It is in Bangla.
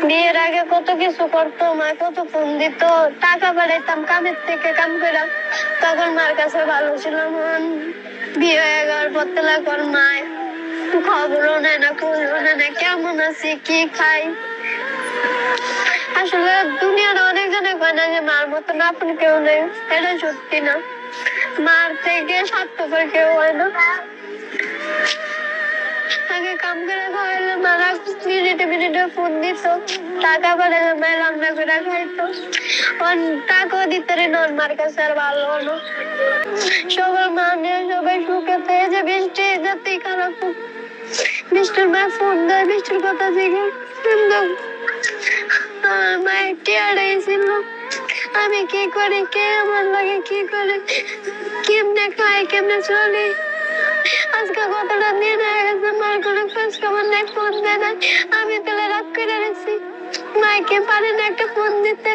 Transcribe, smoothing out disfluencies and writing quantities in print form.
বিয়ের আগে কত কিছু করতো, মা কত ফোন দিত, টাকা পাঠাইতাম কামের থেকে কাম করে, তখন মার কাছে ভালো ছিল। মন বিয়ে হয়ে যাওয়ার পর তেলাকর মায় খবরও নেয় না, খবরও নেয় না, কেমন আছি কি খাই। আসলে দুনিয়ার অনেক জনে কয় না যে মার মতন আপন কেউ নেই, এটা সত্যি না। মার থেকে স্বার্থপর কেউ হয় না। আগে কাম করে খাওয়াইলে মারা মিনিটে মিনিটে ফোন দিত, টাকা পাঠাইলে মায়ের রান্না করে খাইতো। টাকাও দিতে নন মার কাছে আর ভালো হলো। সবার মানে সবাই সুখে পেয়ে যে বৃষ্টি যাতেই খারাপ হোক, বৃষ্টির মায়ের ফোন দেয়, বৃষ্টির কথা জিজ্ঞেস আমার মায়ের টিয়ারাই ছিল। আমি কি করি, কে আমার লাগে কি করে, কেমনে খাই কেমনে চলি। আজকে কতটা দিন হয়ে গেছে মার কোনো খোঁজ খবর নেই, ফোন দেয় না। আমি তাহলে রাগ করে রেছি, মাইকে পারে না একটা ফোন দিতে।